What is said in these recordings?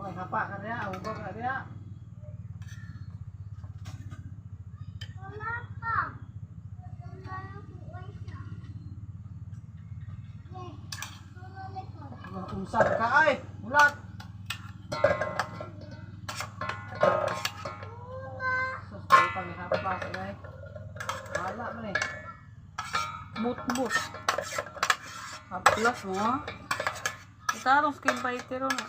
may hapa ka niya, ubog ka niya. Wala pa. Wala na po siya. Usap ka ay, ulat. Sus, may panghapa ka na eh. Wala man eh. But. Haplas mo. Itarong skin fighter o na.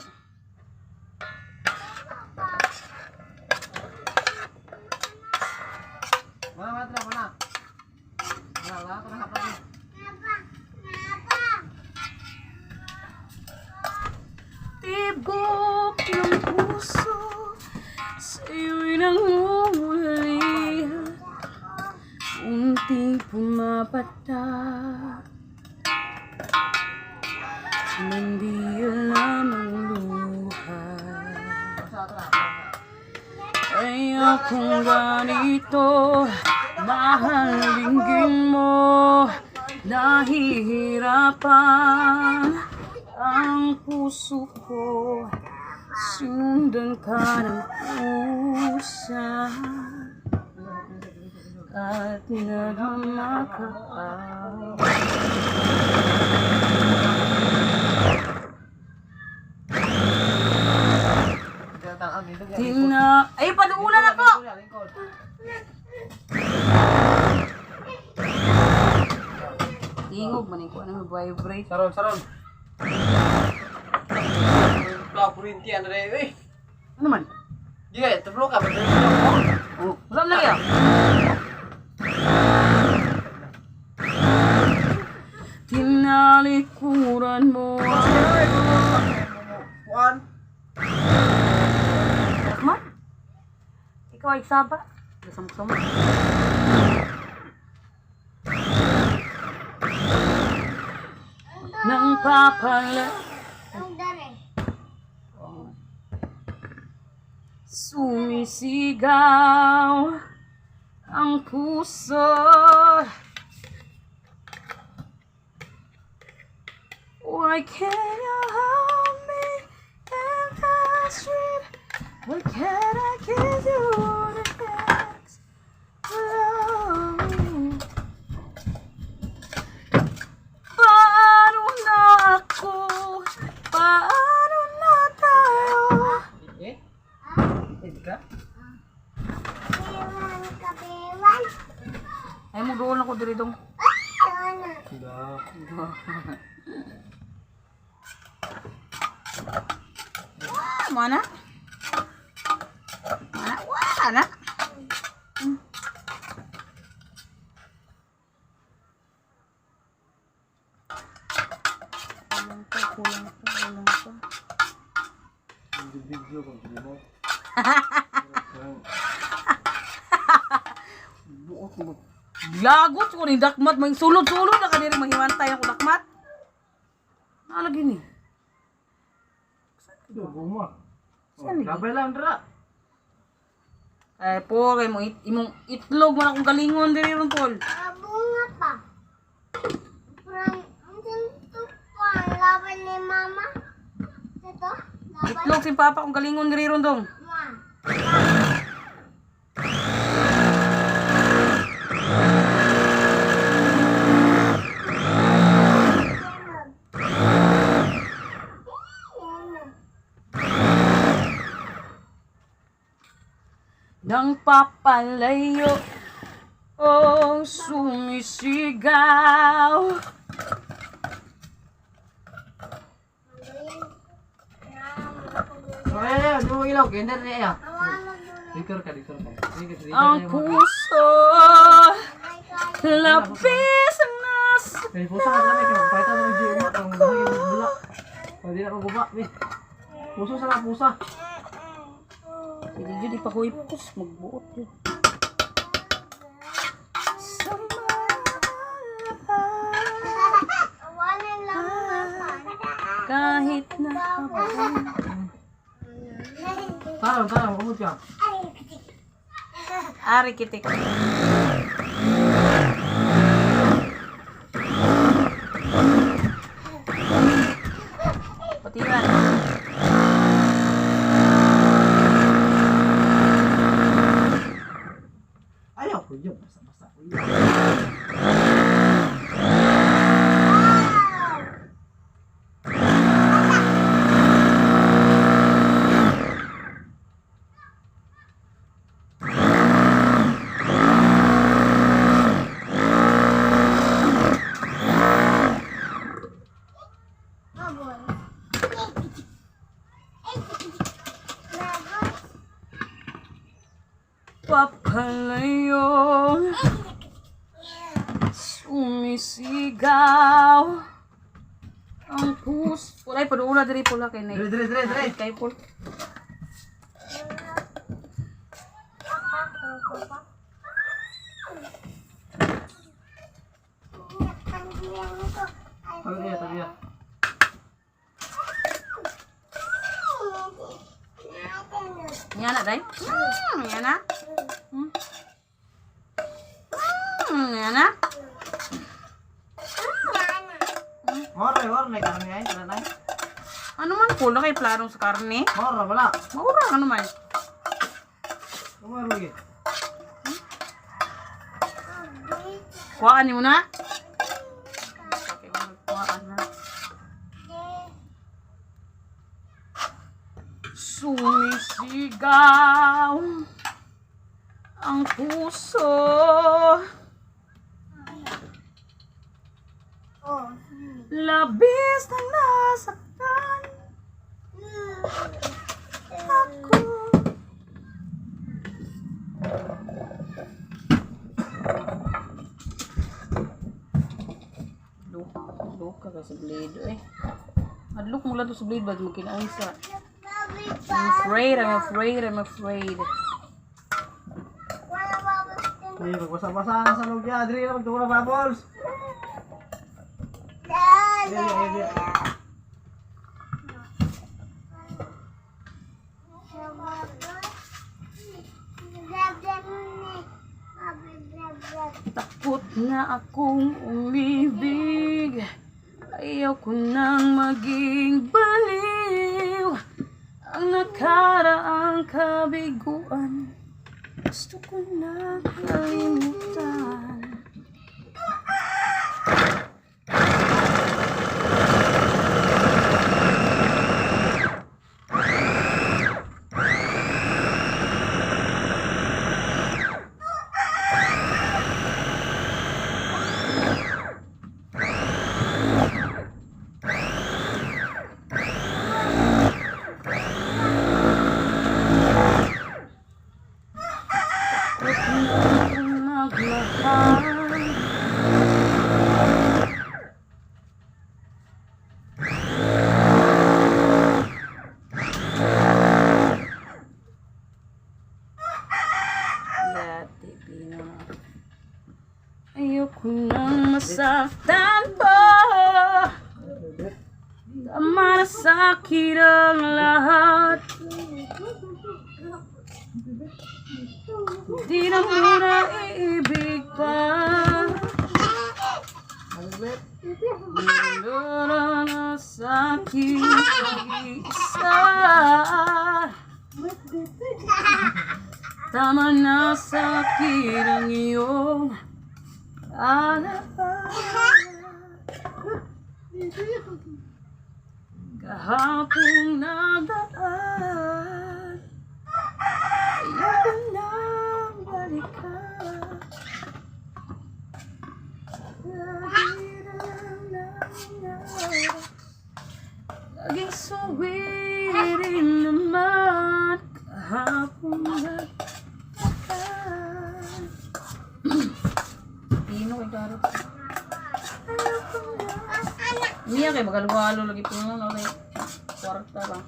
Mana? Wala ko na hapa niya. Tibok ng puso sa'yo'y nangunguli, unting pumapata, hindi alam ang luha. Kaya kung ganito mahal linggin mo, nahihirapan ang puso ko, sundan ka ng pusa at nagmamakaawa. Ay, panuulan ako! Tingog man ko ano vibrate. Saron. Plau kurinti andre eh. Ano man? Dia terblok ka ba? Oh, wala lagi ah. Tinalikuran mo. One. Mat? Ikaw ay saba. Sama-sama. Nang papala sumisigaw ang puso. Why can't you hold me in the street? Why can't I kiss you the next love? Paano na ako? Paano na tayo? Eh? Ka? Ay mo doon ako diri dong. Sudah. Mana? Mana? Kulang pa. Hindi video kung sino. Buot mo. Lagot ko ni dakmat, may sulod-sulod na kaniri mahimantay ako dakmat. Nalagi ni. Ito, buma. Saan ni? Labay lang, dra. Ay, po, kay mo imong itlog man akong galingon diri ron Paul. Bunga pa. Ang tinto pa. Laban ni mama. Ito? Laban Itlog si papa akong galingon diri ron dong. ma. Nang papalayo, oh, sumisigaw. Ay, ano mo ilaw? Gender niya ya. Dikor ka. Ang puso, labis ang nas. Kaya pusa ka namin, kaya magpahita mo yung umat, ang bula. Pwede na kong guba, puso sa lang pusa. Hindi yun, di pa ko ipos, magbuot yun. Awalan lang mama. Kahit na habang Tarang, kumot ka. ari kitik. Patiran. halayong sumisigaw ang puso. Ay, paduula diri pula kay Nay. Dire. Kay pul. Tagiya. Yan na, day. Yan na. Yan na. Mora may karne ay, nanay. Ano man pula kay planong sa karne? Mora wala. Maura ano man. Kumaro lagi. Kuhaan mo na. Okay, kuhaan na. Sumisigaw ang puso. Labis na nasaktan ako. Look ka sa blade eh. Adlok mo lang to sa blade ba magkinaon sa. I'm afraid. Ay, magbasa-basa na sa lugya. Dire na magtuwa na bubbles. Ay. Takot na akong umibig. Ayaw ko nang maging baliw. Ang nakaraang kabiguan, gusto ko na kalimutan. Ayoko nang masaktan pa. Tama na sakit ang lahat. Di na muna iibig pa. Wala na sakit pag-isa. Tama na sakit ang iyong alaala. Kahapong nagdaan, ayoko nang balikan. Laging suwirin naman kahapong nagdaan. Pino kay Karot. Niya kay magalwalo lagi po na kay kwarta ba.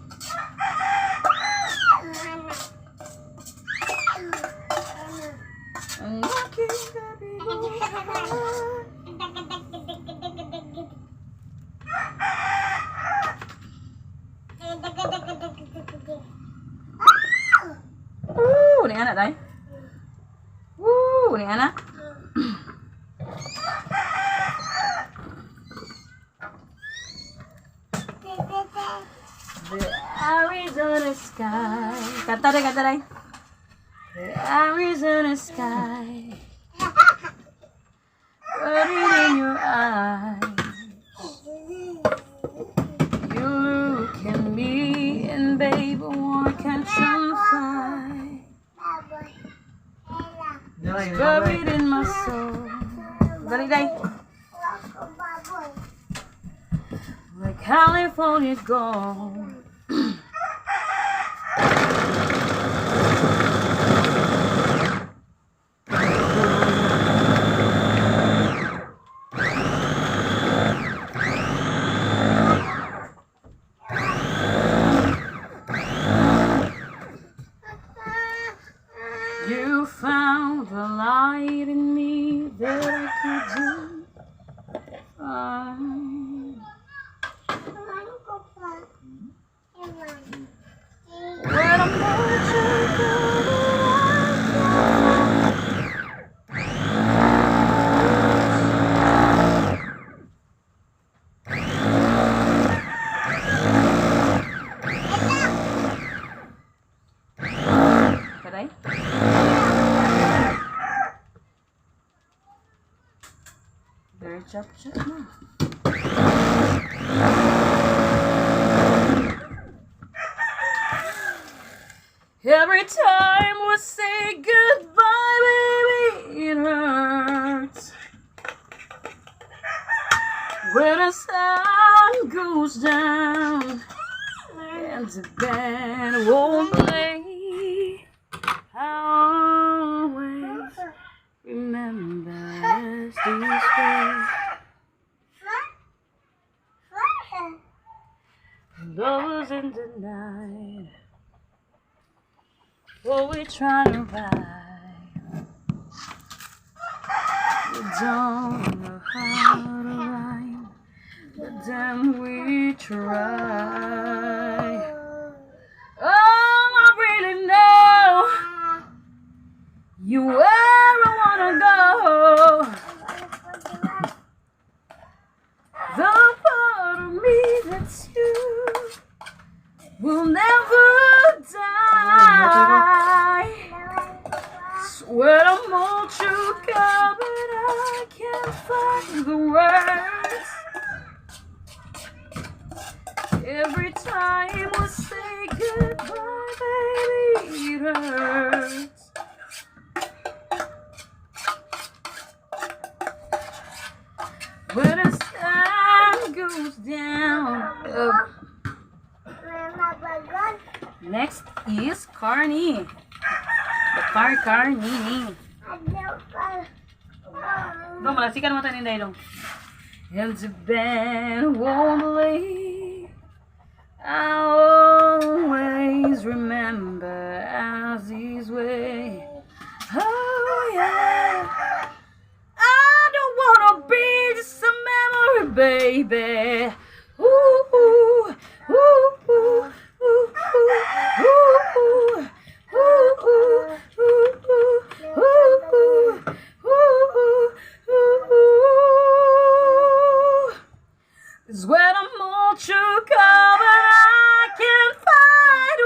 Ang aking kabiguan. Ni anak dai. Ni anak. The Arizona sky. Kanta deh. The Arizona sky. Burning in your eyes. You look at me and babe, I wanna catch on fire. Buried in my soul. Dali. Like California gold. Kadai? Very chop na. Every time we say goodbye, baby, it hurts. When the sun goes down and the band won't play, I always remember this way. Lovers in the night, oh, we try to ride. We don't know how to ride, but then we try. Oh, I really know you where I wanna go. The part of me that's you will never die. Swear I'm all true, God, but I can't find the words. Every time we say goodbye, baby, it hurts. When the sun goes down. Next is Karneng. The Karneng. Dong, malasikan mo tayo dong. And the band won't leave. I always remember as this way. Oh yeah. I don't wanna be just a memory, baby. Ooh, ooh, ooh, ooh, ooh, ooh, it's when I'm all shook up and I can't find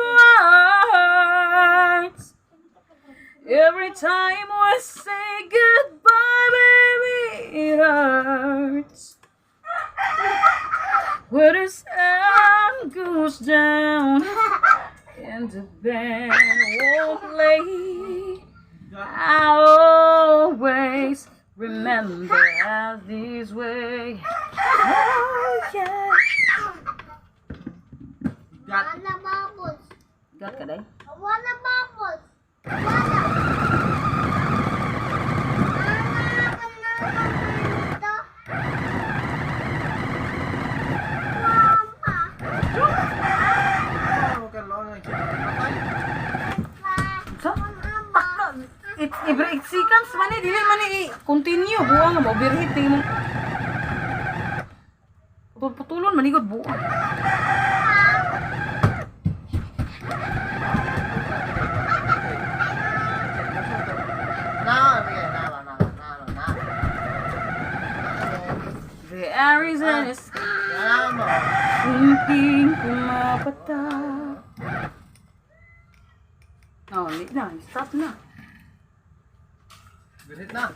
words. Every time we say goodbye, baby, it hurts. When the sun goes down and the band won't play, I always remember as this way. Oh yeah. Wanna bubbles. Got ka day? Wanna bubbles. It's every 8 seconds man dili man continue buang mo birhit mo. Putulon manigod buang. The air is in his kunting kumapatak. Oh, hindi na, stop na. Birit na.